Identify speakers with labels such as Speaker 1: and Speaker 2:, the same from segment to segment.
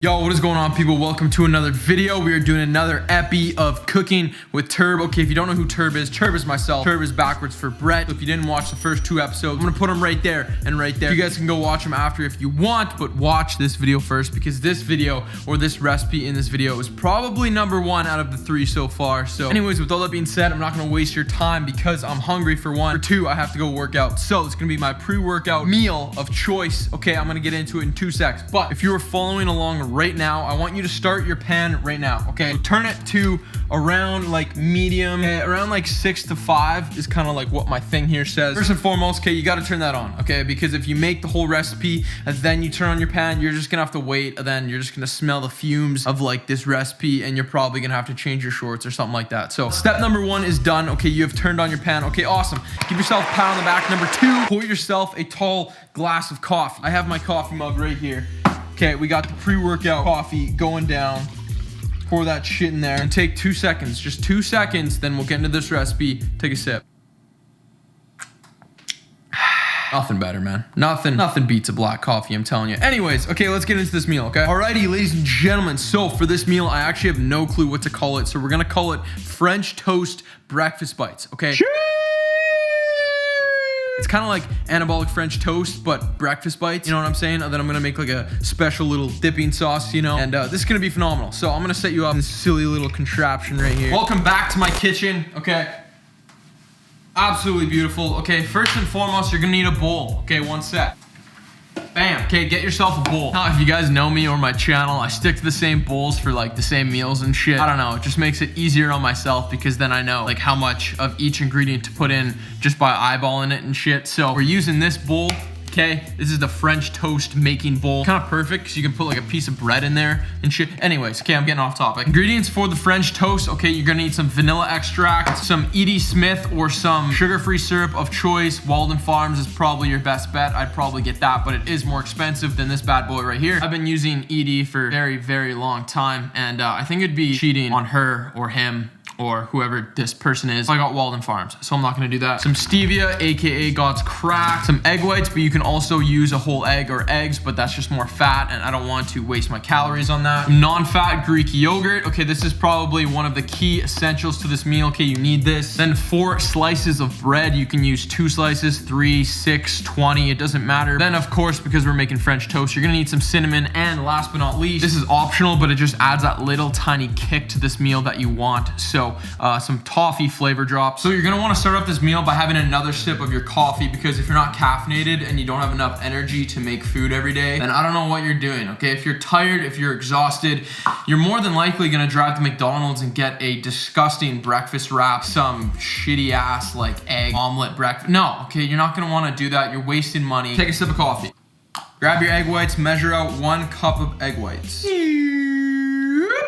Speaker 1: Yo, what is going on, people? Welcome to another video. We are doing another epi of cooking with Turb. Okay, if you don't know who Turb is myself. Turb is backwards for Bret. So if you didn't watch the first two episodes, I'm gonna put them right there and right there. You guys can go watch them after if you want, but watch this video first because this video or this recipe in this video is probably number one out of the three so far. So anyways, with all that being said, I'm not gonna waste your time because I'm hungry for one. For two, I have to go work out. So it's gonna be my pre-workout meal of choice. Okay, I'm gonna get into it in 2 seconds. But if you are following along right now, I want you to start your pan right now. Okay, so turn it to around like medium, okay, around like 6 to 5 is kind of like what my thing here says. First and foremost, okay, you got to turn that on, okay, because if you make the whole recipe and then you turn on your pan, you're just gonna have to wait, and then you're just gonna smell the fumes of like this recipe, and you're probably gonna have to change your shorts or something like that. So step number one is done. Okay, you have turned on your pan. Okay, awesome. Give yourself a pat on the back. Number two, pour yourself a tall glass of coffee. I have my coffee mug right here. Okay, we got the pre-workout coffee going down. Pour that shit in there and take 2 seconds, just 2 seconds. Then we'll get into this recipe. Take a sip. Nothing better, man. Nothing beats a black coffee, I'm telling you. Anyways, okay, let's get into this meal, okay? Alrighty, ladies and gentlemen. So for this meal, I actually have no clue what to call it. So we're gonna call it French toast breakfast bites, okay? It's kind of like anabolic French toast, but breakfast bites, you know what I'm saying? And then I'm gonna make like a special little dipping sauce, you know? And this is gonna be phenomenal. So I'm gonna set you up in this silly little contraption right here. Welcome back to my kitchen, okay? Absolutely beautiful. Okay, first and foremost, you're gonna need a bowl. Okay, one sec. Bam. Okay, get yourself a bowl. Now, if you guys know me or my channel, I stick to the same bowls for like the same meals and shit. I don't know, it just makes it easier on myself because then I know like how much of each ingredient to put in just by eyeballing it and shit. So we're using this bowl. Okay, this is the French toast making bowl. Kind of perfect because you can put like a piece of bread in there and shit. Anyways, okay, I'm getting off topic. Ingredients for the French toast. Okay, you're gonna need some vanilla extract, some E.D. Smith or some sugar-free syrup of choice. Walden Farms is probably your best bet. I'd probably get that, but it is more expensive than this bad boy right here. I've been using E.D. for a very, very long time, and I think it'd be cheating on her or him or whoever this person is. I got Walden Farms, so I'm not gonna do that. Some stevia, AKA God's crack. Some egg whites, but you can also use a whole egg or eggs, but that's just more fat, and I don't want to waste my calories on that. Non-fat Greek yogurt. Okay, this is probably one of the key essentials to this meal. Okay, you need this. Then 4 slices of bread. You can use 2 slices, 3, 6, 20, it doesn't matter. Then of course, because we're making French toast, you're gonna need some cinnamon, and last but not least, this is optional, but it just adds that little tiny kick to this meal that you want. So some toffee flavor drops. So you're gonna wanna start off this meal by having another sip of your coffee, because if you're not caffeinated and you don't have enough energy to make food every day, then I don't know what you're doing, okay? If you're tired, if you're exhausted, you're more than likely gonna drive to McDonald's and get a disgusting breakfast wrap, some shitty ass like egg omelet breakfast. No, okay, you're not gonna wanna do that. You're wasting money. Take a sip of coffee. Grab your egg whites, measure out 1 cup of egg whites.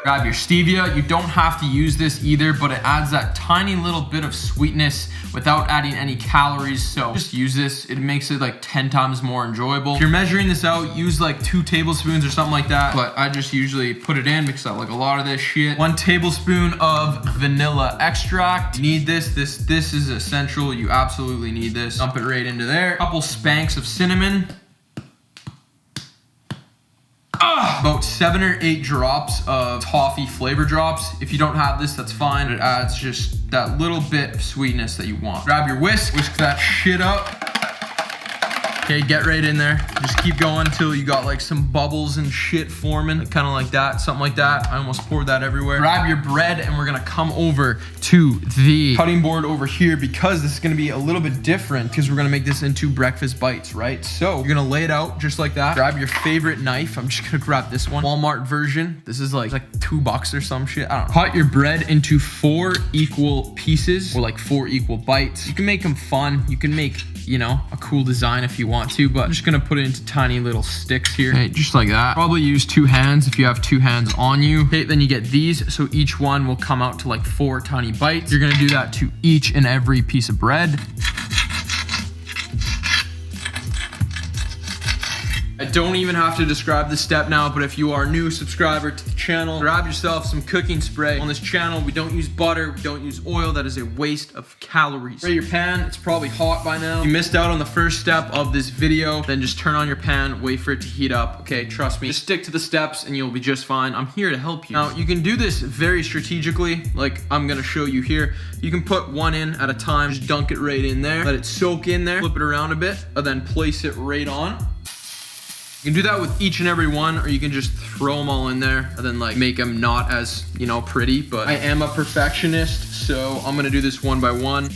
Speaker 1: Grab your stevia. You don't have to use this either, but it adds that tiny little bit of sweetness without adding any calories. So just use this. It makes it like 10 times more enjoyable. If you're measuring this out, use like 2 tablespoons or something like that. But I just usually put it in because I like a lot of this shit. 1 tablespoon of vanilla extract. You need this. This is essential. You absolutely need this. Dump it right into there. Couple spanks of cinnamon. About 7 or 8 drops of toffee flavor drops. If you don't have this, that's fine. It adds just that little bit of sweetness that you want. Grab your whisk that shit up. Okay, get right in there. Just keep going until you got like some bubbles and shit forming, kind of like that, something like that. I almost poured that everywhere. Grab your bread, and we're gonna come over to the cutting board over here because this is gonna be a little bit different because we're gonna make this into breakfast bites, right? So you're gonna lay it out just like that. Grab your favorite knife. I'm just gonna grab this one, Walmart version. This is like $2 or some shit. I don't know. Cut your bread into 4 equal pieces or like 4 equal bites. You can make them fun. You can make, you know, a cool design if you want to, but I'm just gonna put it into tiny little sticks here. Okay, just like that. Probably use 2 hands if you have 2 hands on you. Okay, then you get these, so each one will come out to like 4 tiny bites. You're gonna do that to each and every piece of bread. don't even have to describe this step now, but if you are a new subscriber to the channel, grab yourself some cooking spray. On this channel, we don't use butter, we don't use oil. That is a waste of calories. Spray your pan, it's probably hot by now. If you missed out on the first step of this video, then just turn on your pan, wait for it to heat up. Okay, trust me. Just stick to the steps and you'll be just fine. I'm here to help you. Now, you can do this very strategically, like I'm gonna show you here. You can put one in at a time, just dunk it right in there, let it soak in there, flip it around a bit, and then place it right on. You can do that with each and every one, or you can just throw them all in there and then like make them not as, you know, pretty. But I am a perfectionist, so I'm gonna do this one by one.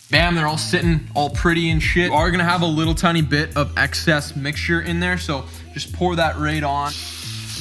Speaker 1: Bam, they're all sitting all pretty and shit. You are gonna have a little tiny bit of excess mixture in there, so just pour that right on.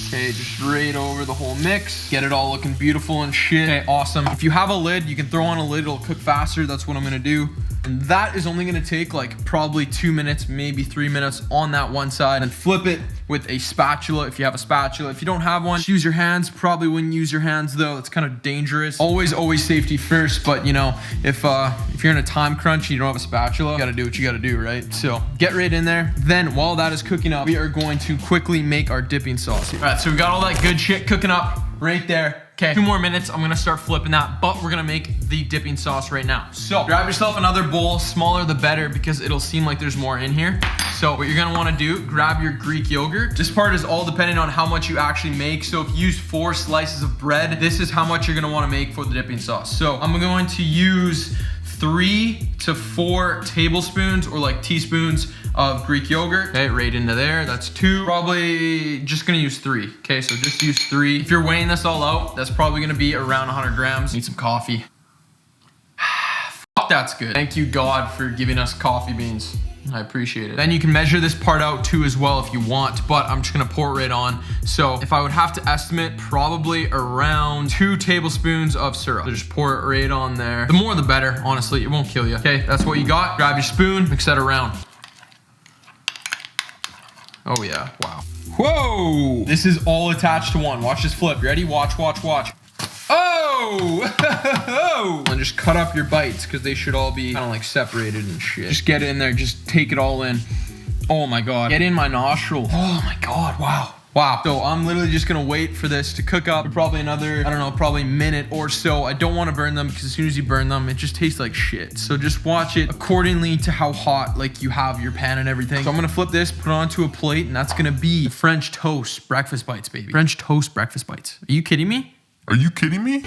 Speaker 1: Okay, just right over the whole mix. Get it all looking beautiful and shit. Okay, awesome. If you have a lid, you can throw on a lid, it'll cook faster. That's what I'm gonna do. And that is only gonna take like probably 2 minutes, maybe 3 minutes on that one side. And flip it with a spatula if you have a spatula. If you don't have one, just use your hands. Probably wouldn't use your hands though. It's kind of dangerous. Always safety first. But you know, if you're in a time crunch and you don't have a spatula, you gotta do what you gotta do, right? So get right in there. Then while that is cooking up, we are going to quickly make our dipping sauce here. All right, so we got all that good shit cooking up right there. Okay, 2 more minutes, I'm gonna start flipping that, but we're gonna make the dipping sauce right now. So grab yourself another bowl, smaller the better, because it'll seem like there's more in here. So what you're gonna wanna do, grab your Greek yogurt. This part is all depending on how much you actually make. So if you use 4 slices of bread, this is how much you're gonna wanna make for the dipping sauce. So I'm going to use 3 to 4 tablespoons or like teaspoons of Greek yogurt. Okay, right into there, that's 2. Probably just gonna use 3. Okay, so just use 3. If you're weighing this all out, that's probably gonna be around 100 grams. Need some coffee. Fuck, that's good. Thank you, God, for giving us coffee beans. I appreciate it. Then you can measure this part out too as well if you want, but I'm just gonna pour it right on. So if I would have to estimate, probably around 2 tablespoons of syrup. So just pour it right on there. The more the better, honestly, it won't kill you. Okay, that's what you got. Grab your spoon, mix that around. Oh yeah, wow. Whoa! This is all attached to one. Watch this flip. Ready? Watch, watch, watch. Oh! And just cut up your bites because they should all be kind of like separated and shit. Just get it in there. Just take it all in. Oh my God. Get in my nostril. Oh my God. Wow. Wow. So I'm literally just gonna wait for this to cook up for probably another, I don't know, probably minute or so. I don't want to burn them because as soon as you burn them, it just tastes like shit. So just watch it accordingly to how hot like you have your pan and everything. So I'm gonna flip this, put it onto a plate, and that's gonna be French toast breakfast bites, baby. French toast breakfast bites. Are you kidding me?
Speaker 2: Are you kidding me?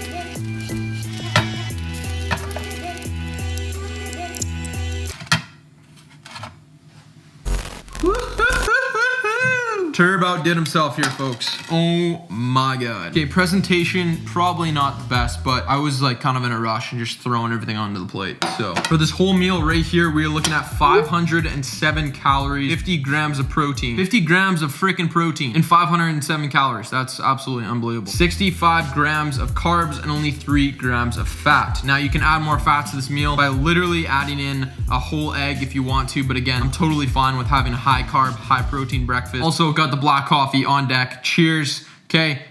Speaker 1: Turb outdid himself here, folks. Oh my God. Okay, presentation, probably not the best, but I was like kind of in a rush and just throwing everything onto the plate. So for this whole meal right here, we are looking at 507 calories, 50 grams of protein, 50 grams of freaking protein and 507 calories. That's absolutely unbelievable. 65 grams of carbs and only 3 grams of fat. Now you can add more fat to this meal by literally adding in a whole egg if you want to, but again, I'm totally fine with having a high carb, high protein breakfast. Also got the black coffee on deck. Cheers. Okay,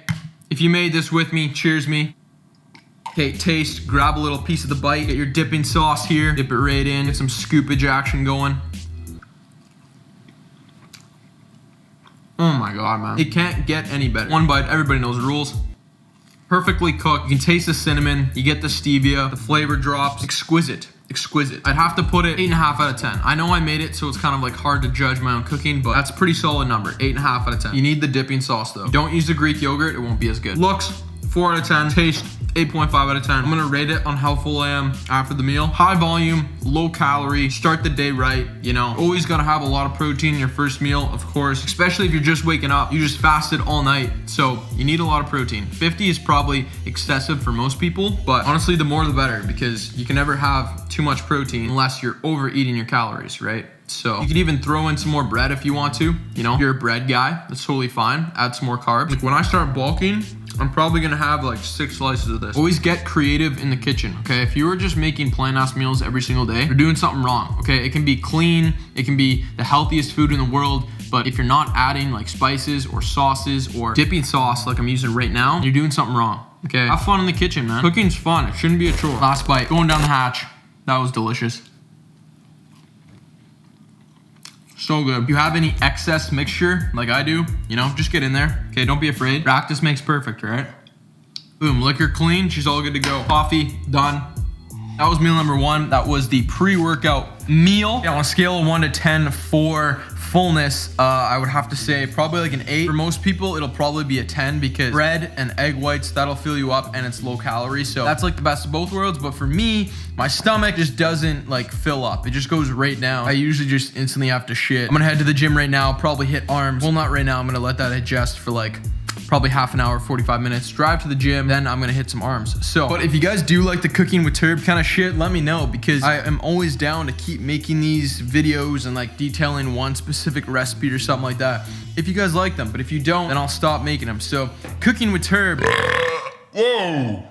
Speaker 1: if you made this with me, cheers me. Okay, taste, grab a little piece of the bite, get your dipping sauce here, dip it right in, get some scoopage action going. Oh my God, man. It can't get any better. One bite, everybody knows the rules. Perfectly cooked. You can taste the cinnamon, you get the stevia, the flavor drops. Exquisite. Exquisite. I'd have to put it 8.5 out of 10. I know I made it, so it's kind of like hard to judge my own cooking, but that's a pretty solid number. 8.5 out of 10. You need the dipping sauce though. Don't use the Greek yogurt, it won't be as good. Looks, 4 out of 10. Taste, 8.5 out of 10. I'm gonna rate it on how full I am after the meal. High volume, low calorie, start the day right, you know. Always gotta have a lot of protein in your first meal, of course, especially if you're just waking up. You just fasted all night, so you need a lot of protein. 50 is probably excessive for most people, but honestly, the more the better, because you can never have too much protein unless you're overeating your calories, right? So you could even throw in some more bread if you want to. You know, if you're a bread guy, that's totally fine. Add some more carbs. Like when I start bulking, I'm probably gonna have like 6 slices of this. Always get creative in the kitchen, okay? If you were just making plain ass meals every single day, you're doing something wrong, okay? It can be clean, it can be the healthiest food in the world, but if you're not adding like spices or sauces or dipping sauce like I'm using right now, you're doing something wrong, okay? Have fun in the kitchen, man. Cooking's fun, it shouldn't be a chore. Last bite, going down the hatch. That was delicious. So good. If you have any excess mixture like I do, you know, just get in there. Okay, don't be afraid. Practice makes perfect, right? Boom, liquor clean. She's all good to go. Coffee, done. That was meal number 1. That was the pre-workout meal. Yeah, on a scale of 1 to 10 for fullness, I would have to say probably like an 8. For most people, it'll probably be a 10 because bread and egg whites, that'll fill you up and it's low calorie. So that's like the best of both worlds. But for me, my stomach just doesn't like fill up. It just goes right down. I usually just instantly have to shit. I'm gonna head to the gym right now, probably hit arms. Well, not right now. I'm gonna let that adjust for like probably half an hour, 45 minutes, drive to the gym, then I'm gonna hit some arms. So, but if you guys do like the cooking with Turb kind of shit, let me know because I am always down to keep making these videos and like detailing one specific recipe or something like that. If you guys like them, but if you don't, then I'll stop making them. So, cooking with Turb. Whoa.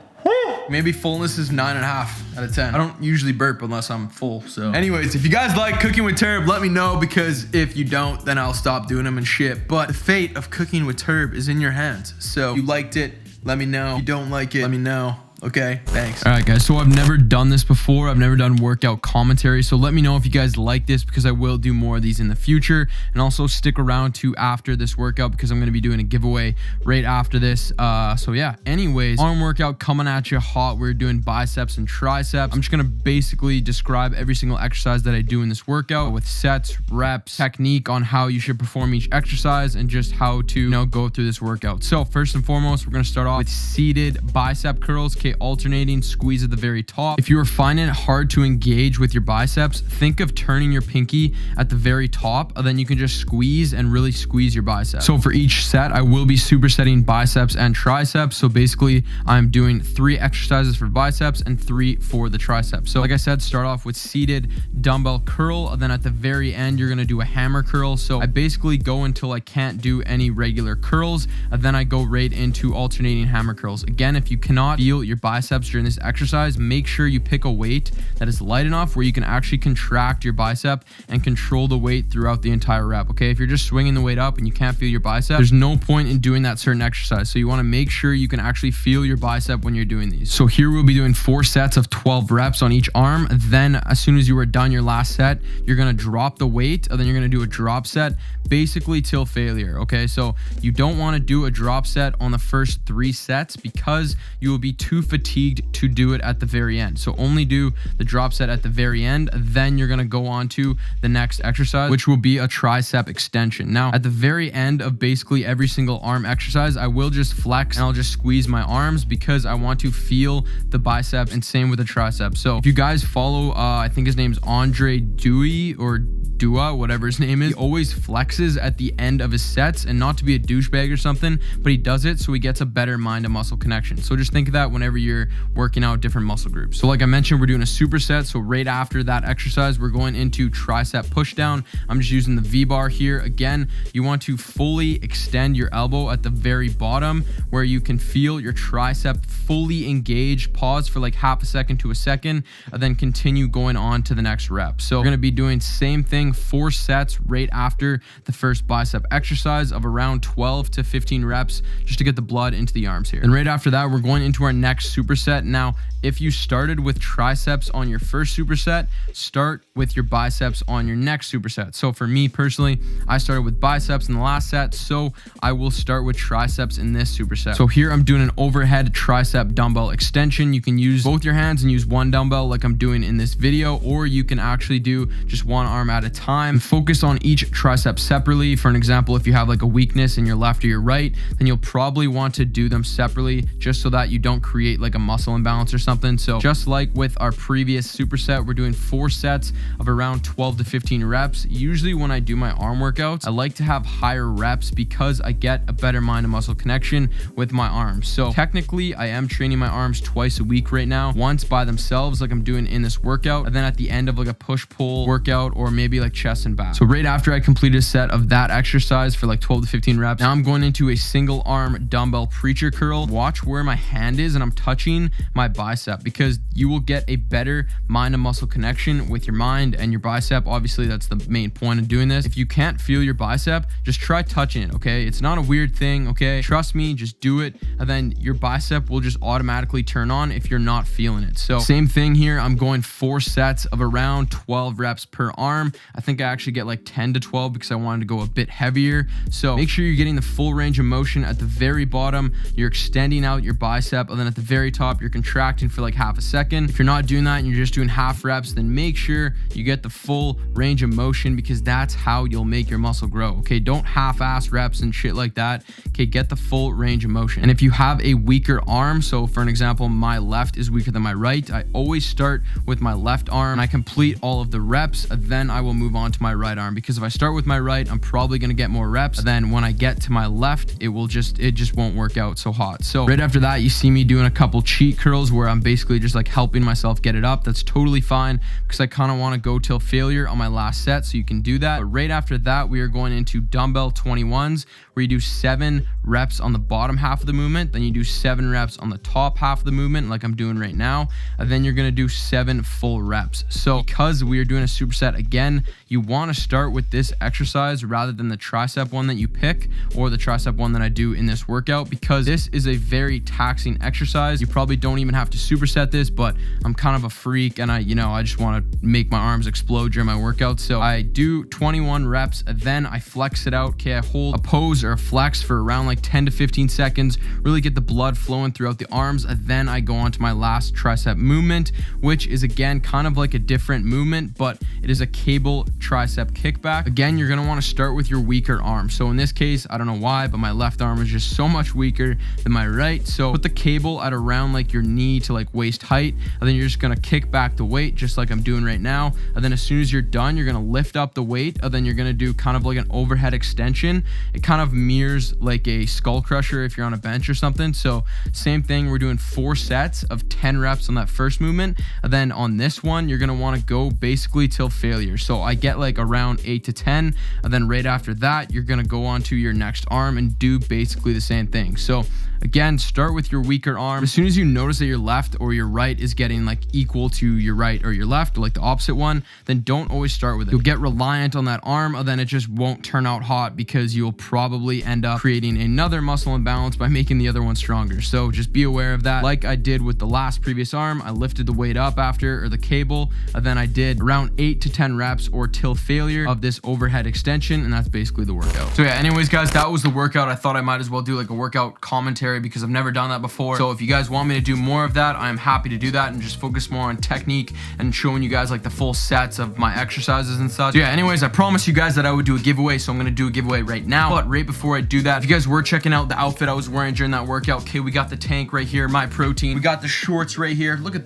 Speaker 1: Maybe fullness is 9.5 out of 10. I don't usually burp unless I'm full. So anyways, if you guys like cooking with Turb, let me know because if you don't, then I'll stop doing them and shit. But the fate of cooking with Turb is in your hands. So if you liked it, let me know. If you don't like it, let me know. Okay, thanks. All right, guys. So I've never done this before. I've never done workout commentary. So let me know if you guys like this because I will do more of these in the future. And also stick around to after this workout because I'm going to be doing a giveaway right after this. So yeah, anyways, arm workout coming at you hot. We're doing biceps and triceps. I'm just going to basically describe every single exercise that I do in this workout with sets, reps, technique on how you should perform each exercise and just how to, you know, go through this workout. So first and foremost, we're going to start off with seated bicep curls. Okay, alternating squeeze at the very top. If you are finding it hard to engage with your biceps, think of turning your pinky at the very top, and then you can just squeeze and really squeeze your biceps. So for each set, I will be supersetting biceps and triceps. So basically, I'm doing 3 exercises for biceps and 3 for the triceps. So like I said, start off with seated dumbbell curl, and then at the very end, you're gonna do a hammer curl. So I basically go until I can't do any regular curls, and then I go right into alternating hammer curls. Again, if you cannot feel your biceps during this exercise, make sure you pick a weight that is light enough where you can actually contract your bicep and control the weight throughout the entire rep. Okay, if you're just swinging the weight up and you can't feel your bicep, there's no point in doing that certain exercise. So you want to make sure you can actually feel your bicep when you're doing these. So here we'll be doing 4 sets of 12 reps on each arm. Then as soon as you are done your last set, you're going to drop the weight, and then you're going to do a drop set basically till failure. Okay, so you don't want to do a drop set on the first 3 sets because you will be too fatigued to do it at the very end. So only do the drop set at the very end. Then you're going to go on to the next exercise, which will be a tricep extension. Now at the very end of basically every single arm exercise, I will just flex and I'll just squeeze my arms because I want to feel the bicep, and same with the tricep. So if you guys follow, I think his name's Andre Dewey or Dua, whatever his name is, he always flexes at the end of his sets, and not to be a douchebag or something, but he does it so he gets a better mind to muscle connection. So just think of that whenever you're working out different muscle groups. So like I mentioned, we're doing a superset. So right after that exercise, we're going into tricep push down. I'm just using the V bar here. Again, you want to fully extend your elbow at the very bottom where you can feel your tricep fully engage. Pause for like half a second to a second, and then continue going on to the next rep. So we're going to be doing same thing, 4 sets right after the first bicep exercise of around 12 to 15 reps just to get the blood into the arms here. And right after that, we're going into our next superset. Now, if you started with triceps on your first superset, start with your biceps on your next superset. So for me personally, I started with biceps in the last set, so I will start with triceps in this superset. So here I'm doing an overhead tricep dumbbell extension. You can use both your hands and use one dumbbell like I'm doing in this video, or you can actually do just one arm at a time. Focus on each tricep separately. For an example, if you have like a weakness in your left or your right, then you'll probably want to do them separately just so that you don't create like a muscle imbalance or something. So just like with our previous superset, we're doing 4 sets of around 12 to 15 reps. Usually when I do my arm workouts, I like to have higher reps because I get a better mind to muscle connection with my arms. So technically I am training my arms twice a week right now, once by themselves like I'm doing in this workout, and then at the end of like a push-pull workout, or maybe like chest and back. So right after I completed a set of that exercise for like 12 to 15 reps, now I'm going into a single arm dumbbell preacher curl. Watch where my hand is and I'm touching my bicep, because you will get a better mind to muscle connection with your mind and your bicep. Obviously that's the main point of doing this. If you can't feel your bicep, just try touching it. Okay, it's not a weird thing. Okay, trust me, just do it, and then your bicep will just automatically turn on if you're not feeling it. So same thing here, I'm going 4 sets of around 12 reps per arm, I think I actually get like 10 to 12 because I wanted to go a bit heavier. So make sure you're getting the full range of motion. At the very bottom, you're extending out your bicep, and then at the very top, you're contracting for like half a second. If you're not doing that and you're just doing half reps, then make sure you get the full range of motion, because that's how you'll make your muscle grow. Okay, don't half-ass reps and shit like that. Okay, get the full range of motion. And if you have a weaker arm, so for an example, my left is weaker than my right, I always start with my left arm and I complete all of the reps, then I will move on to my right arm, because if I start with my right, I'm probably going to get more reps. Then when I get to my left, it just won't work out so hot. So right after that, you see me doing a couple cheat curls where I'm basically just like helping myself get it up. That's totally fine, because I kind of want to go till failure on my last set, so you can do that. But right after that, we are going into dumbbell 21s, where you do 7 reps on the bottom half of the movement, then you do 7 reps on the top half of the movement like I'm doing right now, and then you're going to do 7 full reps. So because we are doing a superset again, you want to start with this exercise rather than the tricep one that you pick, or the tricep one that I do in this workout, because this is a very taxing exercise. You probably don't even have to superset this, but I'm kind of a freak and I just want to make my arms explode during my workout. So I do 21 reps, and then I flex it out. Okay, I hold a pose or a flex for around like 10 to 15 seconds, really get the blood flowing throughout the arms, and then I go on to my last tricep movement, which is again kind of like a different movement, but it is a cable tricep kickback. Again, you're going to want to start with your weaker arm. So in this case, I don't know why, but my left arm is just so much weaker than my right. So put the cable at around like your knee to like waist height, and then you're just going to kick back the weight just like I'm doing right now. And then as soon as you're done, you're going to lift up the weight, and then you're going to do kind of like an overhead extension. It kind of mirrors like a skull crusher if you're on a bench or something. So same thing, we're doing 4 sets of 10 reps on that first movement, and then on this one you're going to want to go basically till failure. So I get like around 8 to 10, and then right after that you're going to go on to your next arm and do basically the same thing. So again, start with your weaker arm. As soon as you notice that your left or your right is getting like equal to your right or your left, or like the opposite one, then don't always start with it. You'll get reliant on that arm, and then it just won't turn out hot, because you'll probably end up creating another muscle imbalance by making the other one stronger. So just be aware of that. Like I did with the last previous arm, I lifted the weight up after, or the cable, and then I did around 8 to 10 reps or till failure of this overhead extension, and that's basically the workout. So yeah, anyways guys, that was the workout. I thought I might as well do like a workout commentary, because I've never done that before. So if you guys want me to do more of that, I'm happy to do that and just focus more on technique and showing you guys like the full sets of my exercises and such. So yeah, anyways, I promised you guys that I would do a giveaway, so I'm gonna do a giveaway right now. But right before I do that, if you guys were checking out the outfit I was wearing during that workout, okay, we got the tank right here, my protein. We got the shorts right here. Look at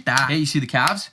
Speaker 1: that. Hey, you see the calves?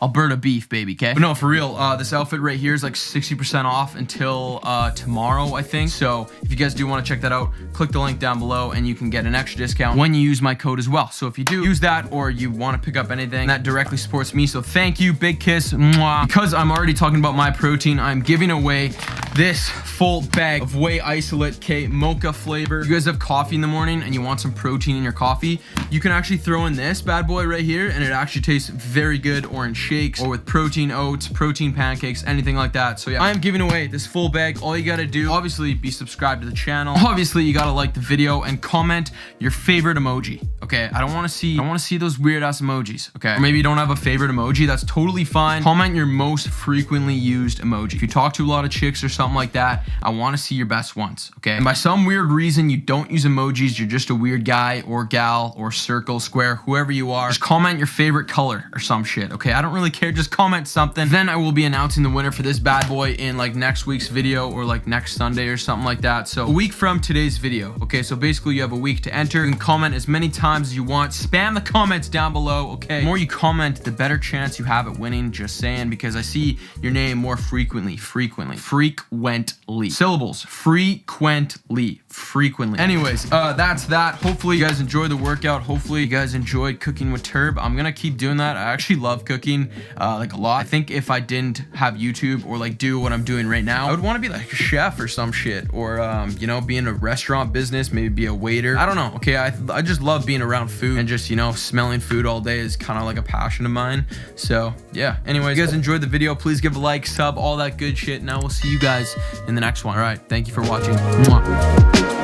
Speaker 1: Alberta beef, baby, okay? But no, for real, this outfit right here is like 60% off until tomorrow, I think. So if you guys do want to check that out, click the link down below and you can get an extra discount when you use my code as well. So if you do use that, or you want to pick up anything, that directly supports me. So thank you, big kiss, mwah. Because I'm already talking about my protein, I'm giving away this full bag of whey isolate, okay, mocha flavor. If you guys have coffee in the morning and you want some protein in your coffee, you can actually throw in this bad boy right here, and it actually tastes very good, or in shakes, or with protein oats, protein pancakes, anything like that. So yeah, I am giving away this full bag. All you gotta do, obviously, be subscribed to the channel. Obviously, you gotta like the video and comment your favorite emoji. Okay, I don't want to see those weird ass emojis. Okay, or maybe you don't have a favorite emoji. That's totally fine. Comment your most frequently used emoji. If you talk to a lot of chicks or something like that, I want to see your best ones. Okay, and by some weird reason you don't use emojis, you're just a weird guy or gal or circle, square, whoever you are, just comment your favorite color or some shit. Okay, I don't really care, just comment something. Then I will be announcing the winner for this bad boy in like next week's video, or like next Sunday or something like that. So a week from today's video. Okay, so basically you have a week to enter. You can comment as many times as you want. Spam the comments down below. Okay, the more you comment, the better chance you have at winning, just saying, because I see your name more frequently. Syllables, frequently. Anyways, that's that. Hopefully you guys enjoy the workout. Hopefully you guys enjoyed cooking with Turb. I'm gonna keep doing that. I actually love cooking like a lot. I think if I didn't have YouTube, or like do what I'm doing right now, I would want to be like a chef or some shit, or you know, be in a restaurant business, maybe be a waiter. I don't know. Okay, I just love being around food, and just, you know, smelling food all day is kind of like a passion of mine. So yeah, anyways, if you guys enjoyed the video, please give a like, sub, all that good shit, and I will see you guys in the next one. All right, thank you for watching. Mwah.